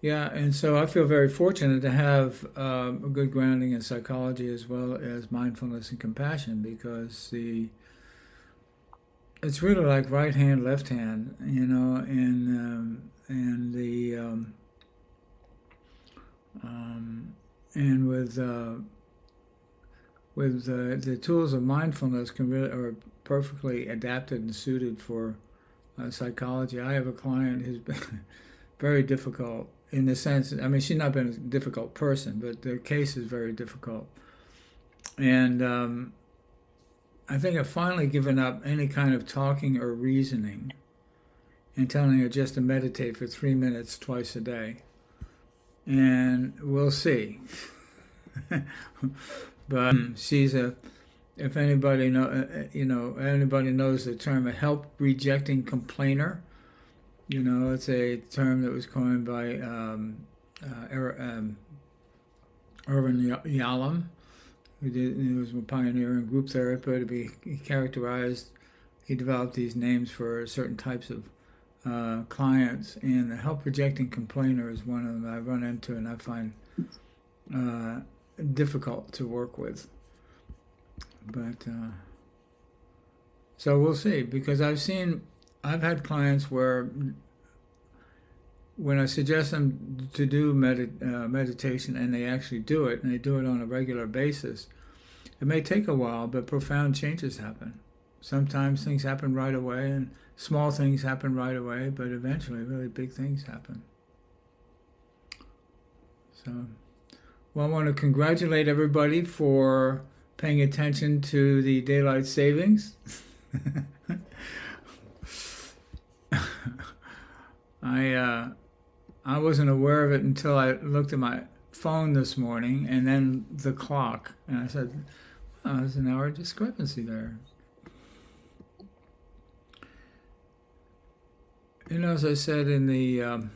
Yeah, and so I feel very fortunate to have a good grounding in psychology as well as mindfulness and compassion because the it's really like right hand, left hand, and um, and with the tools of mindfulness can really are perfectly adapted and suited for psychology. I have a client who's been very difficult in the sense. I mean, she's not been a difficult person, but the case is very difficult, and I think I've finally given up any kind of talking or reasoning and telling her just to meditate for 3 minutes twice a day, and we'll see. But she's a if anybody anybody knows the term a help rejecting complainer. It's a term that was coined by Irvin Yalom, he was a pioneer in group therapy. He developed these names for certain types of clients, and the help rejecting complainer is one of them I run into and I find uh, difficult to work with. But so we'll see, because I've had clients where when I suggest them to do meditation and they actually do it, and they do it on a regular basis, it may take a while, but profound changes happen. Sometimes things happen right away, and small things happen right away, but eventually really big things happen. So, well, I want to congratulate everybody for paying attention to the daylight savings. I I wasn't aware of it until I looked at my phone this morning and then the clock, and I said, "Oh, there's an hour discrepancy there." As I said in the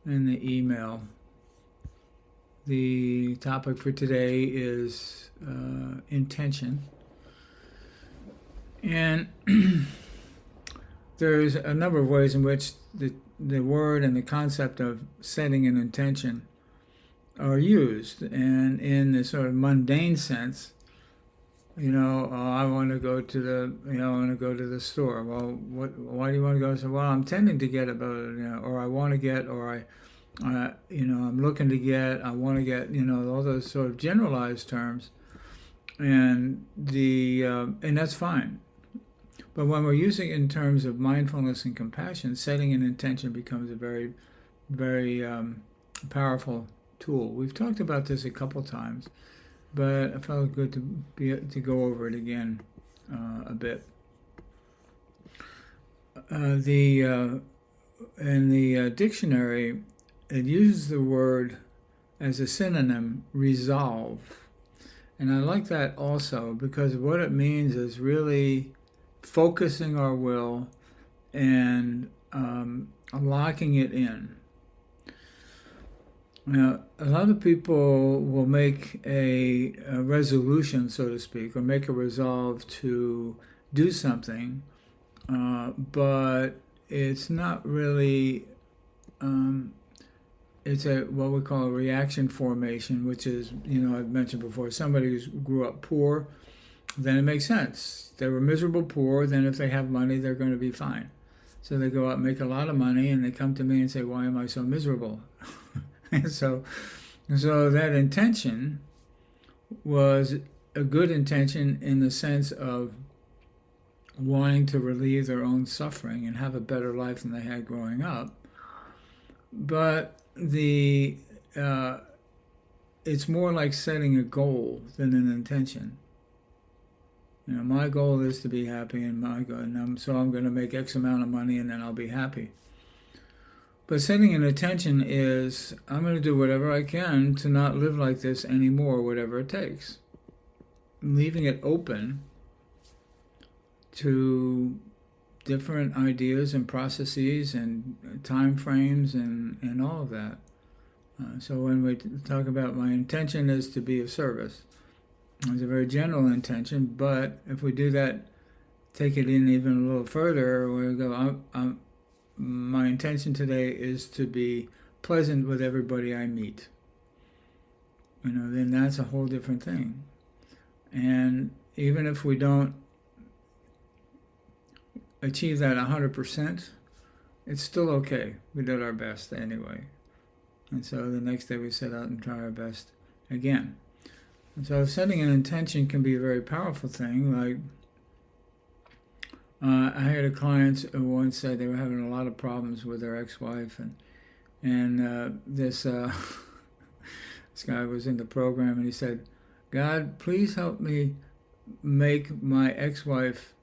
email, the topic for today is intention, and there's a number of ways in which the word and the concept of setting an intention are used. And in the sort of mundane sense, I want to go to I want to go to the store. Well, why do you want to go? So, well, I'm tending to get about, or I want to get, or I'm looking to get, I want to get, all those sort of generalized terms, and that's fine. But when we're using it in terms of mindfulness and compassion, setting an intention becomes a very, very powerful tool. We've talked about this a couple times, but I felt good to go over it again a bit. In the dictionary, it uses the word as a synonym, resolve, and I like that also because what it means is really focusing our will and locking it in. Now, a lot of people will make a resolution, so to speak, or make a resolve to do something, but it's not really. It's what we call a reaction formation, which is, I've mentioned before, somebody who grew up poor, then it makes sense. They were miserable poor, then if they have money, they're going to be fine. So they go out and make a lot of money, and they come to me and say, why am I so miserable? And so that intention was a good intention in the sense of wanting to relieve their own suffering and have a better life than they had growing up. But it's more like setting a goal than an intention. My goal is to be happy, so I'm going to make X amount of money, and then I'll be happy. But setting an intention is, I'm going to do whatever I can to not live like this anymore, whatever it takes. Leaving it open to different ideas and processes and time frames and all of that. So when we talk about my intention is to be of service, it's a very general intention, but if we do that, take it in even a little further, we go, my intention today is to be pleasant with everybody I meet. Then that's a whole different thing. And even if we don't achieve that 100%, it's still okay. We did our best anyway. And so the next day we set out and try our best again. And so setting an intention can be a very powerful thing. Like, I had a client who once said they were having a lot of problems with their ex-wife, and this this guy was in the program, and he said, "God, please help me make my ex-wife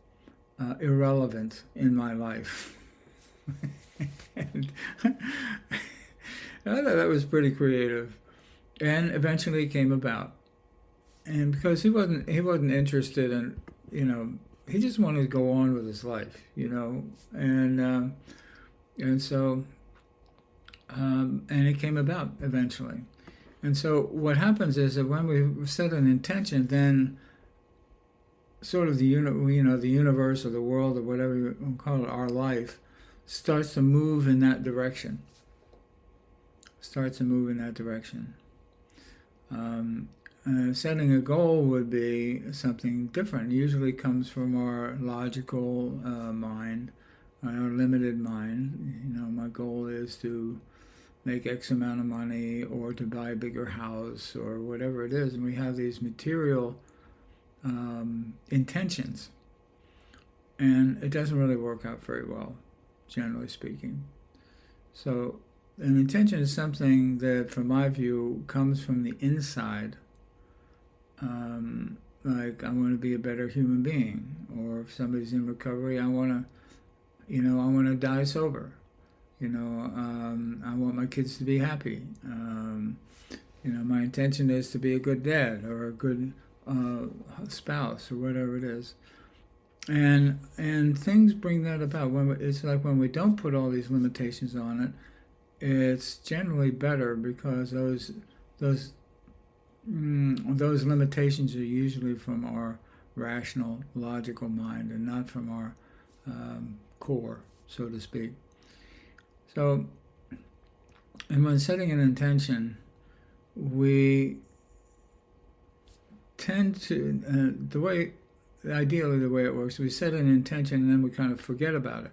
irrelevant in my life." And I thought that was pretty creative, and eventually it came about. And because he wasn't interested in, he just wanted to go on with his life, and so and it came about eventually. And so what happens is that when we set an intention, then sort of the universe or the world or whatever you want to call it, our life, starts to move in that direction. Setting a goal would be something different. It usually comes from our logical mind, our limited mind. My goal is to make X amount of money, or to buy a bigger house, or whatever it is. And we have these material intentions. And it doesn't really work out very well, generally speaking. So an intention is something that, from my view, comes from the inside. Like, I want to be a better human being, or if somebody's in recovery, I want to die sober. I want my kids to be happy. My intention is to be a good dad, or a good spouse, or whatever it is. And things bring that about. It's like when we don't put all these limitations on it, it's generally better, because those limitations are usually from our rational, logical mind, and not from our core, so to speak. So, and when setting an intention, we tend to, ideally the way it works, we set an intention and then we kind of forget about it.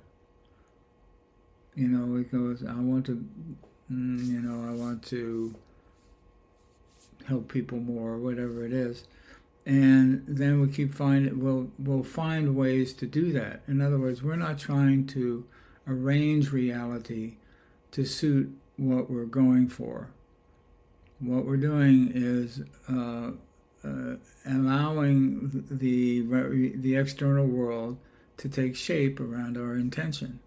It goes, I want to help people more, or whatever it is. And then we keep we'll find ways to do that. In other words, we're not trying to arrange reality to suit what we're going for. What we're doing is allowing the external world to take shape around our intention.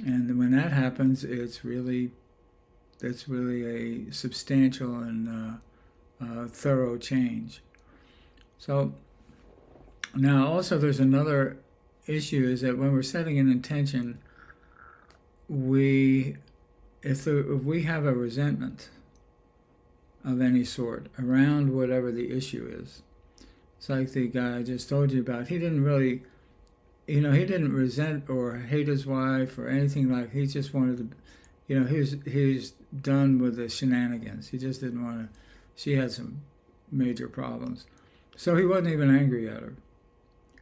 And when that happens, that's really a substantial and thorough change. So now also there's another issue, is that when we're setting an intention, if we have a resentment of any sort around whatever the issue is, it's like the guy I just told you about. He didn't really, he didn't resent or hate his wife or anything like. He just wanted to, he's done with the shenanigans. He just didn't want to. She had some major problems, so he wasn't even angry at her.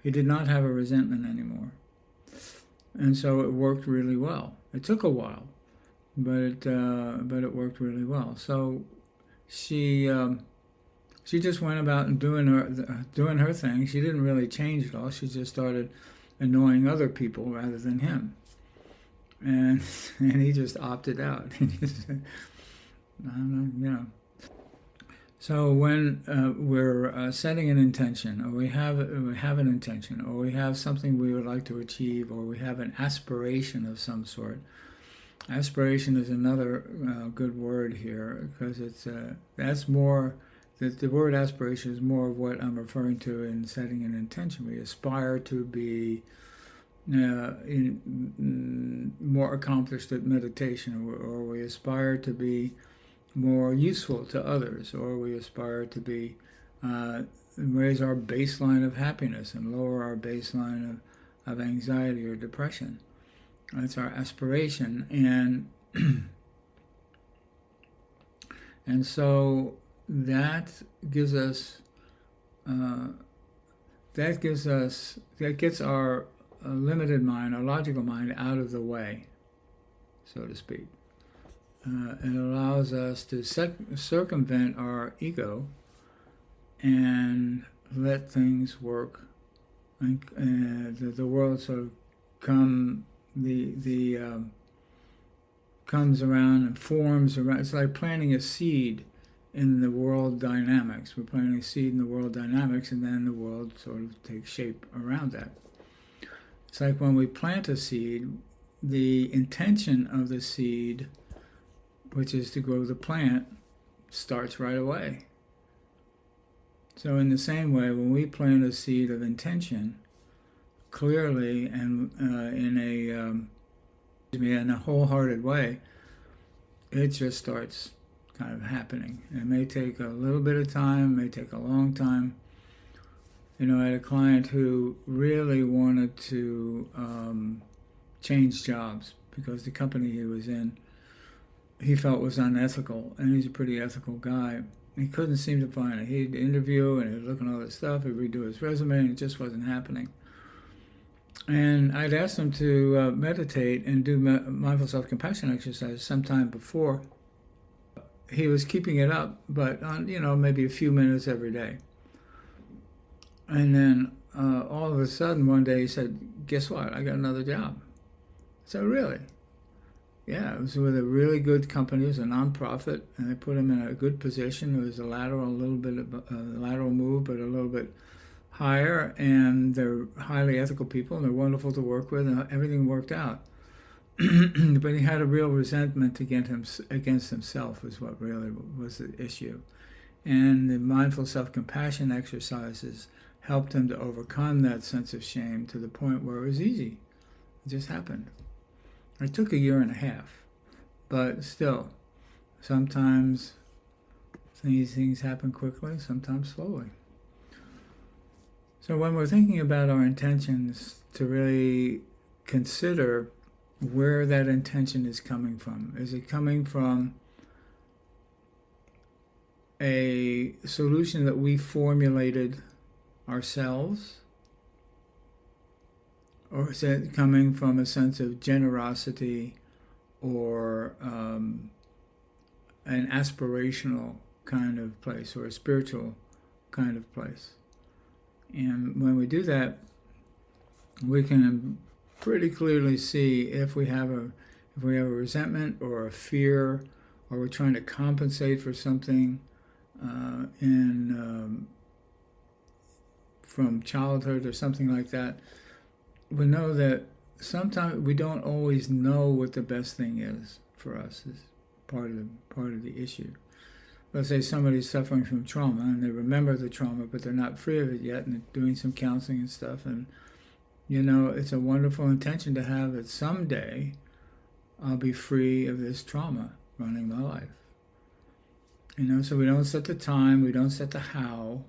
He did not have a resentment anymore, and so it worked really well. It took a while, but it worked really well. So she just went about and doing her thing. She didn't really change at all. She just started annoying other people rather than him, and he just opted out. He just, So when we're setting an intention, or we have an intention, or we have something we would like to achieve, or we have an aspiration of some sort. Aspiration is another good word here, because that's more. The word aspiration is more of what I'm referring to in setting an intention. We aspire to be more accomplished at meditation, or we aspire to be more useful to others, or we aspire to be raise our baseline of happiness and lower our baseline of anxiety or depression. That's our aspiration, and so that gives us that gets our limited mind, our logical mind, out of the way, so to speak. It allows us to circumvent our ego and let things work. The world sort of comes around and forms around. It's like planting a seed in the world dynamics. We're planting a seed in the world dynamics, and then the world sort of takes shape around that. It's like when we plant a seed, the intention of the seed, which is to grow the plant, starts right away. So in the same way, when we plant a seed of intention, clearly and in a wholehearted way, it just starts kind of happening. It may take a little bit of time, it may take a long time. I had a client who really wanted to change jobs because the company he was in, he felt was unethical, and he's a pretty ethical guy. He couldn't seem to find it. He'd interview and he'd look at all this stuff, he'd redo his resume, and it just wasn't happening. And I'd asked him to meditate and do mindful self-compassion exercise sometime before. He was keeping it up, but on, maybe a few minutes every day. And then all of a sudden one day he said, "Guess what? I got another job." I said, "Really?" Yeah, it was with a really good company. It was a nonprofit, and they put him in a good position. It was a lateral move, but a little bit higher, and they're highly ethical people, and they're wonderful to work with, and everything worked out. But he had a real resentment against himself, is what really was the issue. And the mindful self-compassion exercises helped him to overcome that sense of shame to the point where it was easy. It just happened. It took a year and a half, but still, sometimes these things happen quickly, sometimes slowly. So when we're thinking about our intentions, to really consider where that intention is coming from. Is it coming from a solution that we formulated ourselves? Or is it coming from a sense of generosity or an aspirational kind of place or a spiritual kind of place? And when we do that, we can pretty clearly see if we have a resentment or a fear, or we're trying to compensate for something from childhood or something like that. We know that sometimes we don't always know what the best thing is for us. Is part of the issue. Let's say somebody's suffering from trauma and they remember the trauma, but they're not free of it yet, and they're doing some counseling and stuff. And it's a wonderful intention to have that someday I'll be free of this trauma running my life. So we don't set the time, we don't set the how,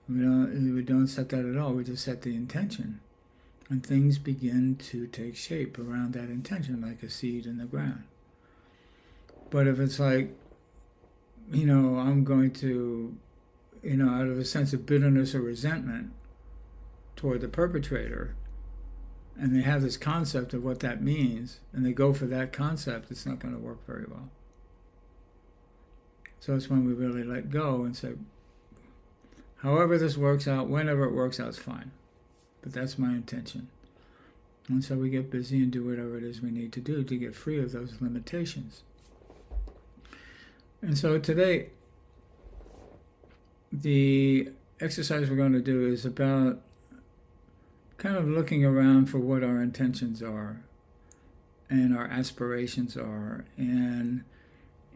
we don't set that at all. We just set the intention. And things begin to take shape around that intention, like a seed in the ground. But if it's like, I'm going to, out of a sense of bitterness or resentment toward the perpetrator, and they have this concept of what that means, and they go for that concept, it's not going to work very well. So it's when we really let go and say, however this works out, whenever it works out, it's fine. But that's my intention. And so we get busy and do whatever it is we need to do to get free of those limitations. And so today, the exercise we're going to do is about kind of looking around for what our intentions are and our aspirations are, and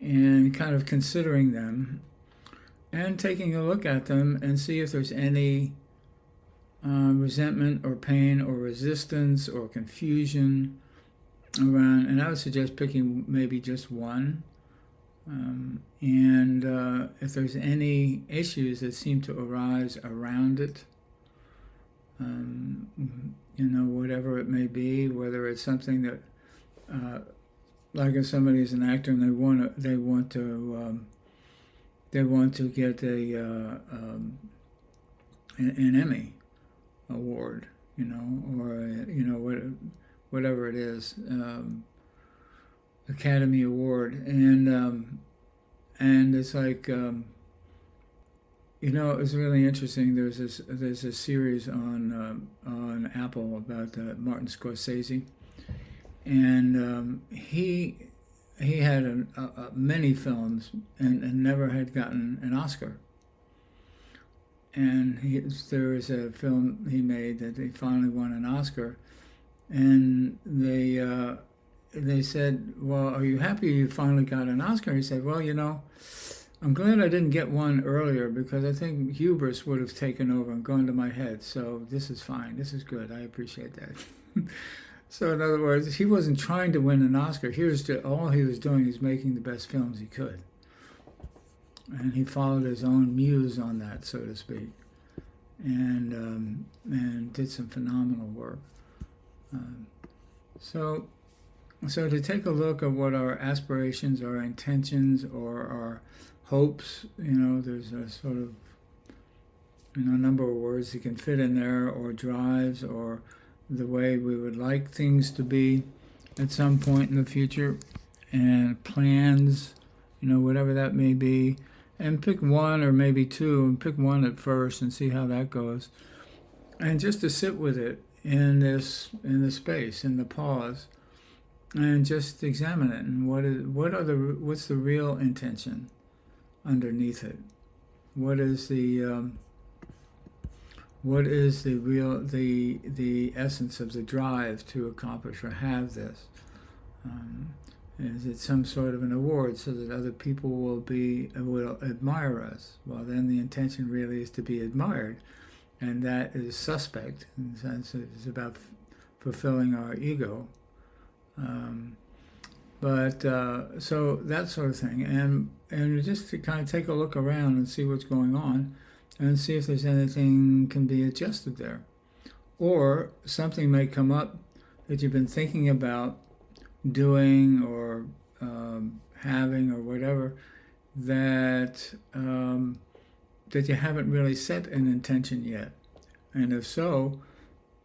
kind of considering them and taking a look at them and see if there's any resentment or pain or resistance or confusion around. And I would suggest picking maybe just one. If there's any issues that seem to arise around it, whatever it may be, whether it's something that, like if somebody's an actor and they want to get an Emmy award, or whatever it is, Academy Award, and it's like. It's really interesting. There's a series on Apple about Martin Scorsese, and he had many films and never had gotten an Oscar. And there was a film he made that he finally won an Oscar, and they said, "Well, are you happy you finally got an Oscar?" He said, "Well, I'm glad I didn't get one earlier because I think hubris would have taken over and gone to my head. So this is fine. This is good. I appreciate that." So in other words, he wasn't trying to win an Oscar. All he was doing is making the best films he could. And he followed his own muse on that, so to speak, and did some phenomenal work. So to take a look at what our aspirations, our intentions, or our hopes, there's a sort of, number of words that can fit in there, or drives, or the way we would like things to be at some point in the future, and plans, whatever that may be, and pick one or maybe two, and pick one at first and see how that goes, and just to sit with it in the space, in the pause, and just examine it, and what's the real intention underneath it? What is the essence of the drive to accomplish or have this? Is it some sort of an award so that other people will admire us? Well, then the intention really is to be admired, and that is suspect in the sense that it's about fulfilling our ego. So that sort of thing, and just to kind of take a look around and see what's going on, and see if there's anything can be adjusted there, or something may come up that you've been thinking about doing or having or whatever that you haven't really set an intention yet, and if so,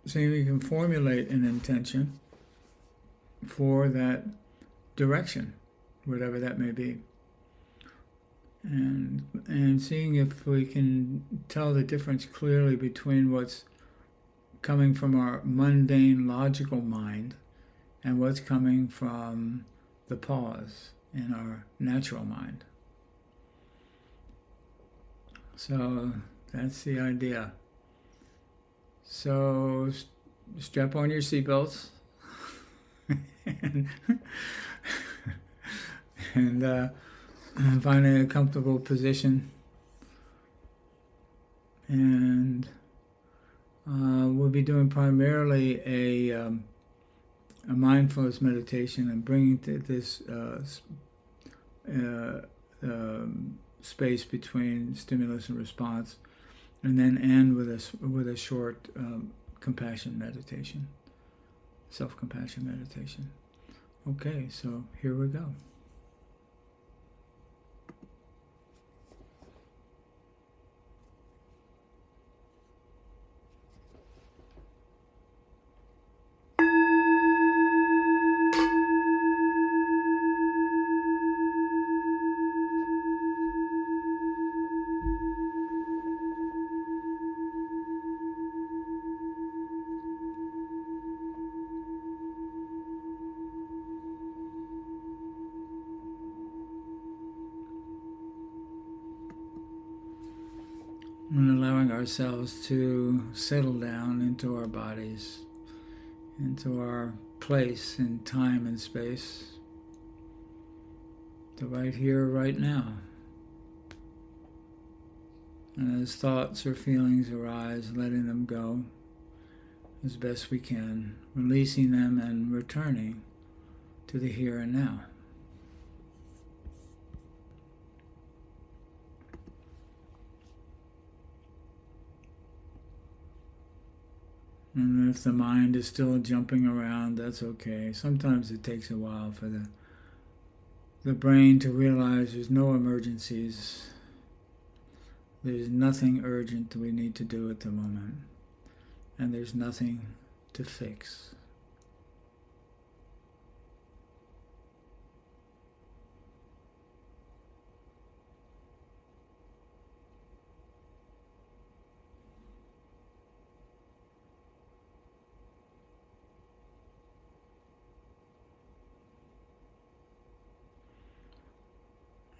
you can formulate an intention for that direction, whatever that may be, and seeing if we can tell the difference clearly between what's coming from our mundane logical mind and what's coming from the pause in our natural mind. So that's the idea. So strap on your seatbelts and finding a comfortable position, and we'll be doing primarily a mindfulness meditation and bringing this space between stimulus and response, and then end with a short compassion meditation, self-compassion meditation. Okay, so here we go. And allowing ourselves to settle down into our bodies, into our place in time and space, to right here, right now. And as thoughts or feelings arise, letting them go as best we can, releasing them and returning to the here and now. And if the mind is still jumping around, that's okay. Sometimes it takes a while for the brain to realize there's no emergencies. There's nothing urgent we need to do at the moment. And there's nothing to fix.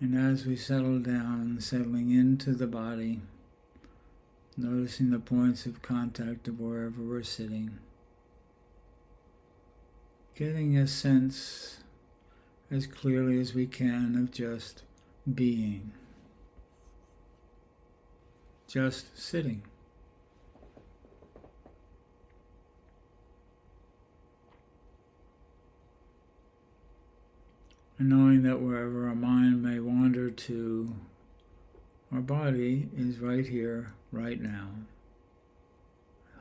And as we settle down, settling into the body, noticing the points of contact of wherever we're sitting, getting a sense as clearly as we can of just being, just sitting. And knowing that wherever our mind may wander to, our body is right here, right now.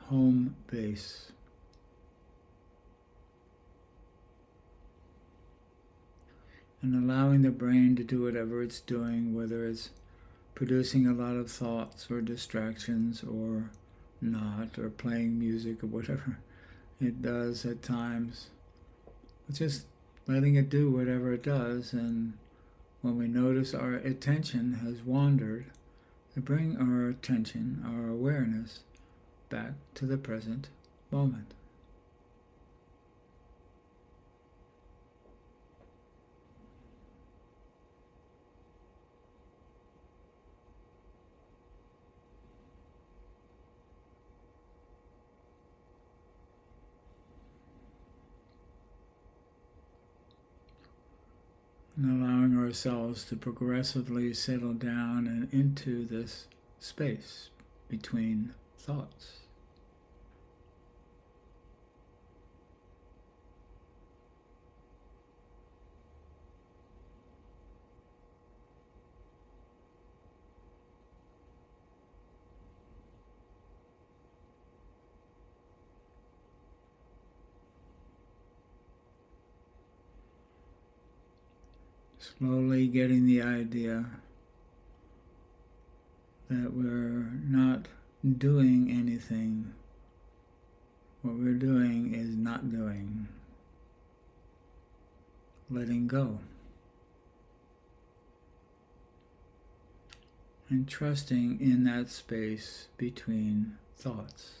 Home base. And allowing the brain to do whatever it's doing, whether it's producing a lot of thoughts or distractions or not, or playing music or whatever it does at times. It's just letting it do whatever it does, and when we notice our attention has wandered, to bring our attention, our awareness, back to the present moment. And allowing ourselves to progressively settle down and into this space between thoughts. Slowly getting the idea that we're not doing anything. What we're doing is not doing. Letting go. And trusting in that space between thoughts.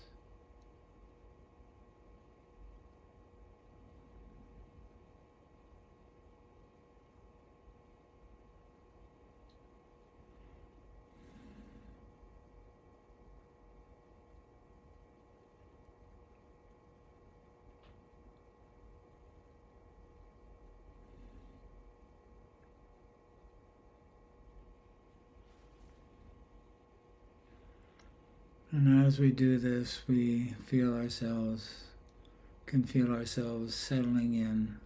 And as we do this, we can feel ourselves settling in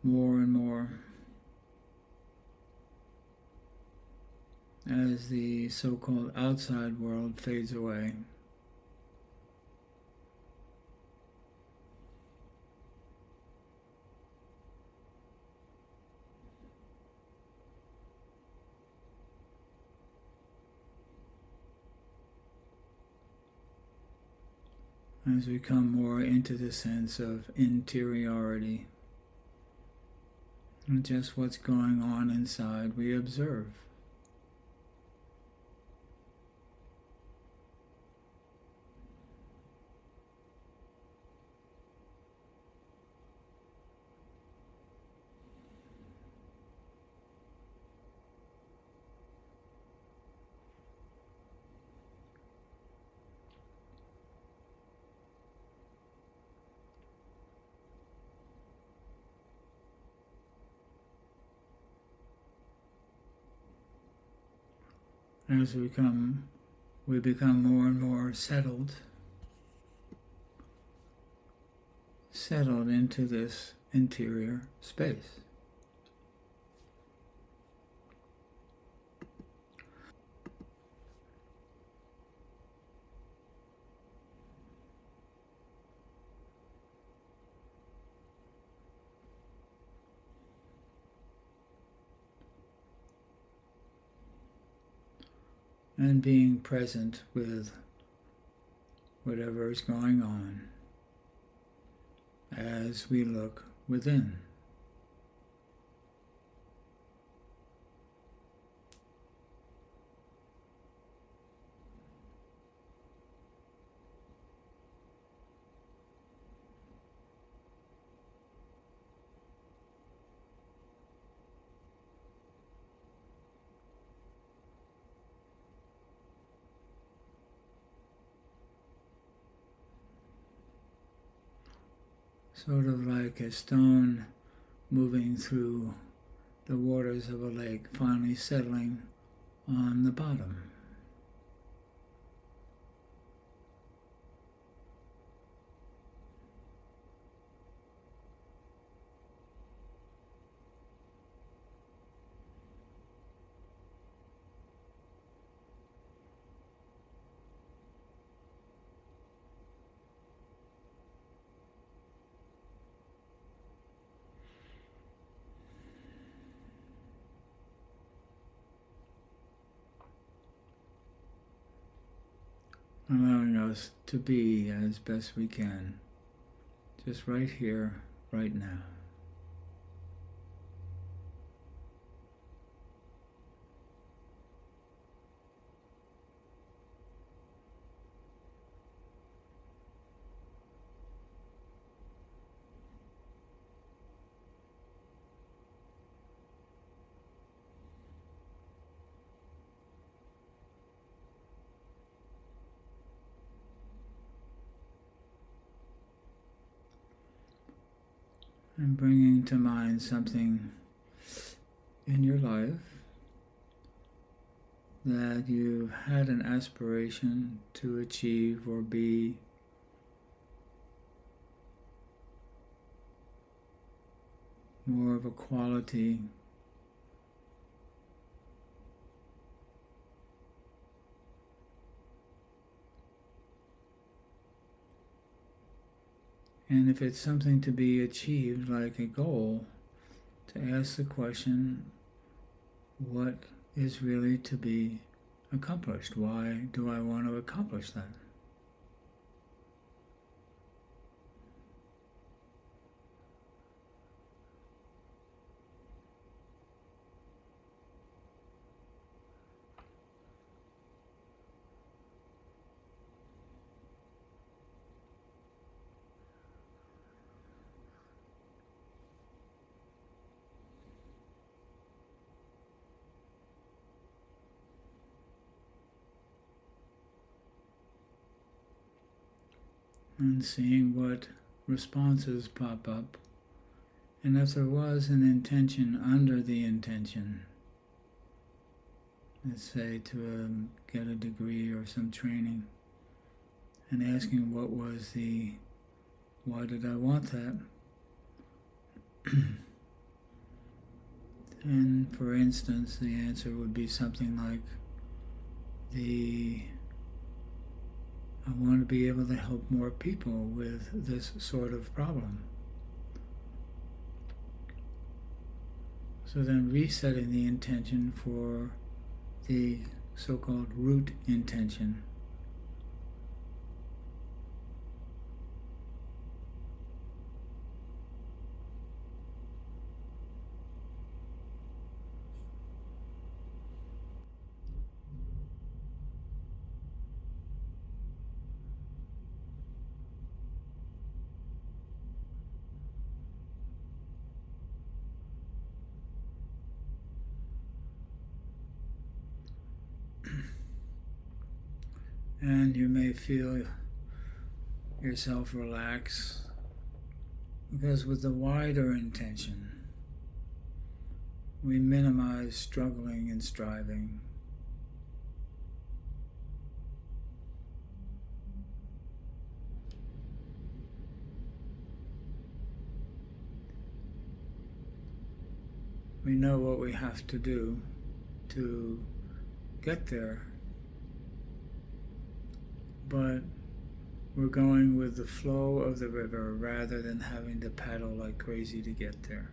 more and more as the so-called outside world fades away. As we come more into the sense of interiority, and just what's going on inside, we observe. As we become more and more settled into this interior space. and being present with whatever is going on as we look within. Sort of like a stone moving through the waters of a lake, finally settling on the bottom. Allowing us to be as best we can, just right here, right now. And bringing to mind something in your life that you've had an aspiration to achieve or be, more of a quality, and if it's something to be achieved, like a goal, to ask the question, what is really to be accomplished? Why do I want to accomplish that? And seeing what responses pop up, and if there was an intention under the intention, let's say to get a degree or some training, and asking what was the, why did I want that? And for instance, the answer would be something like, I want to be able to help more people with this sort of problem. So then resetting the intention for the so-called root intention. And you may feel yourself relax, because with the wider intention, we minimize struggling and striving. We know what we have to do to get there, but we're going with the flow of the river rather than having to paddle like crazy to get there.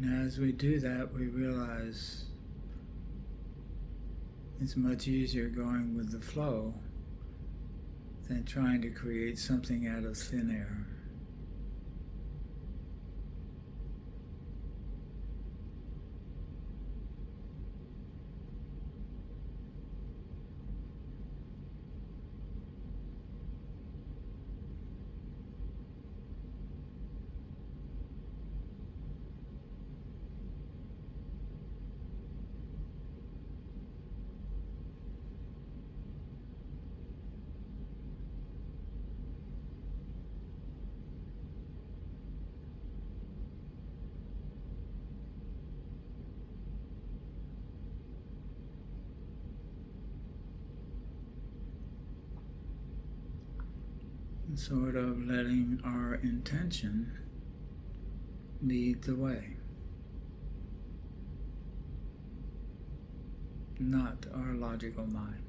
And as we do that, we realize it's much easier going with the flow than trying to create something out of thin air. And sort of letting our intention lead the way, not our logical mind.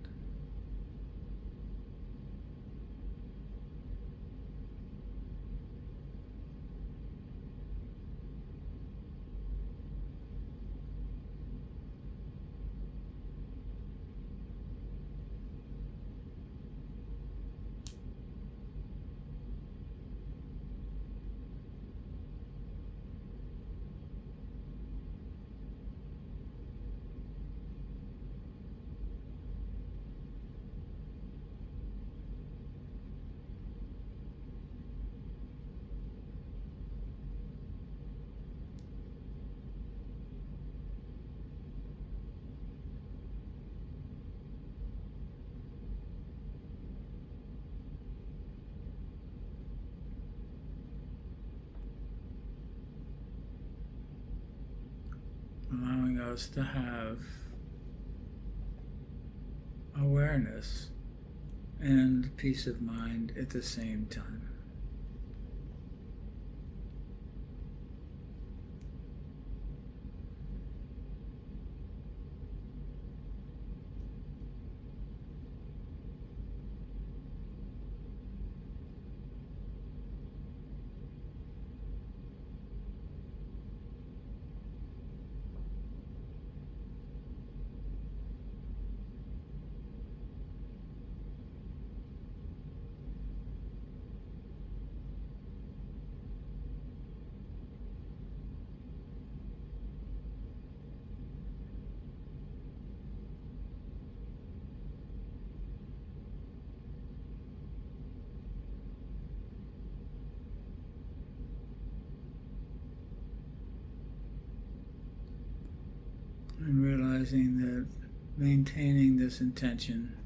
Allowing us to have awareness and peace of mind at the same time. And realizing that maintaining this intention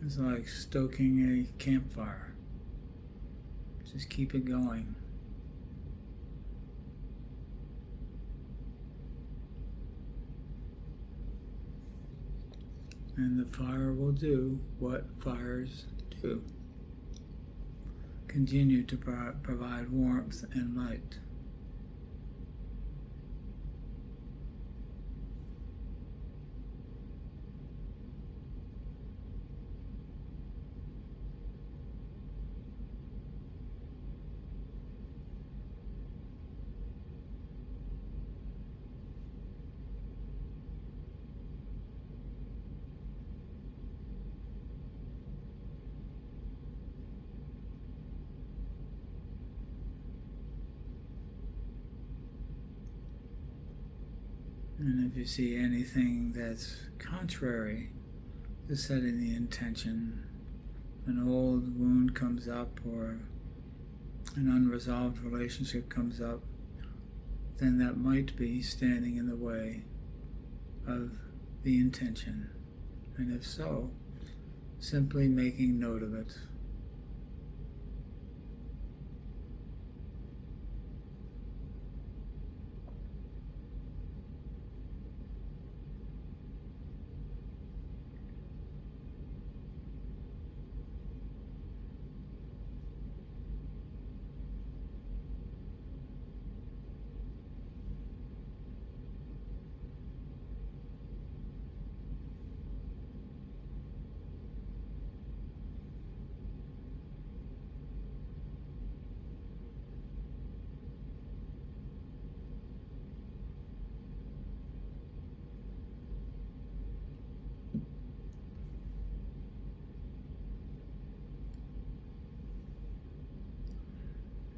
is like stoking a campfire. Just keep it going. And the fire will do what fires do. Continue to provide warmth and light. And if you see anything that's contrary to setting the intention, an old wound comes up or an unresolved relationship comes up, then that might be standing in the way of the intention. And if so, simply making note of it.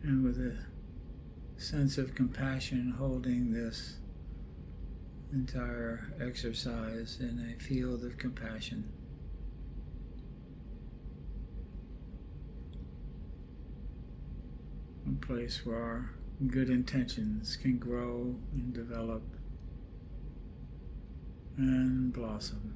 And with a sense of compassion, holding this entire exercise in a field of compassion. A place where our good intentions can grow and develop and blossom.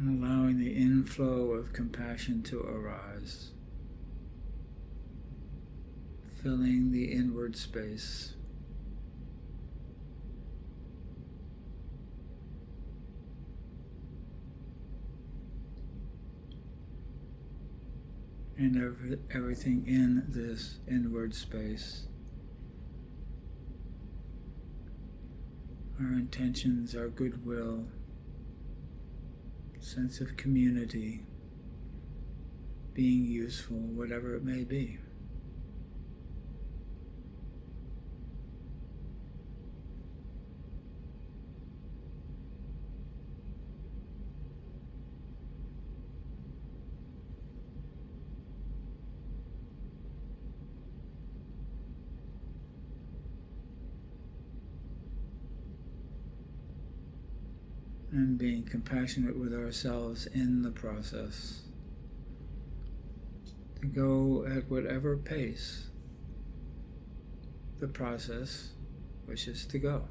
And allowing the inflow of compassion to arise, filling the inward space. And everything in this inward space. Our intentions, our goodwill, sense of community, being useful, whatever it may be. And being compassionate with ourselves in the process. To go at whatever pace the process wishes to go.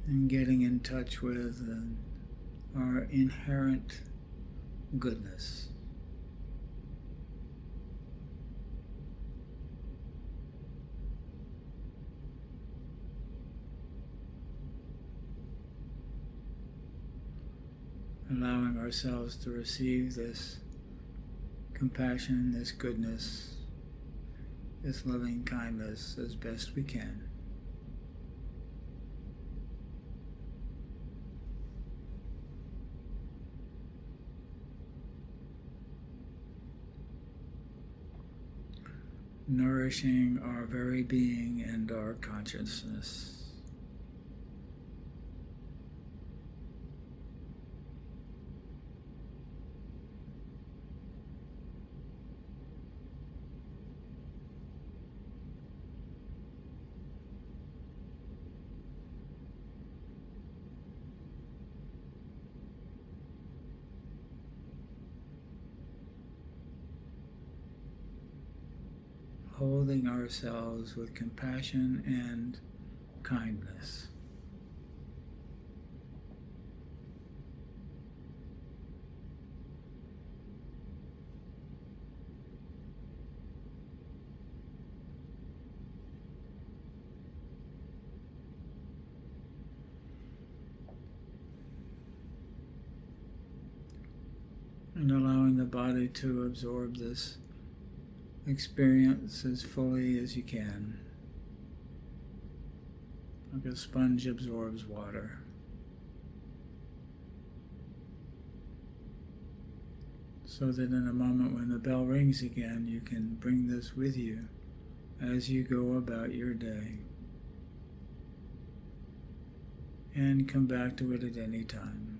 And getting in touch with our inherent goodness. Allowing ourselves to receive this compassion, this goodness, this loving kindness as best we can. Nourishing our very being and our consciousness. Holding ourselves with compassion and kindness. And allowing the body to absorb this experience as fully as you can, like a sponge absorbs water. So that in a moment when the bell rings again, you can bring this with you as you go about your day and come back to it at any time.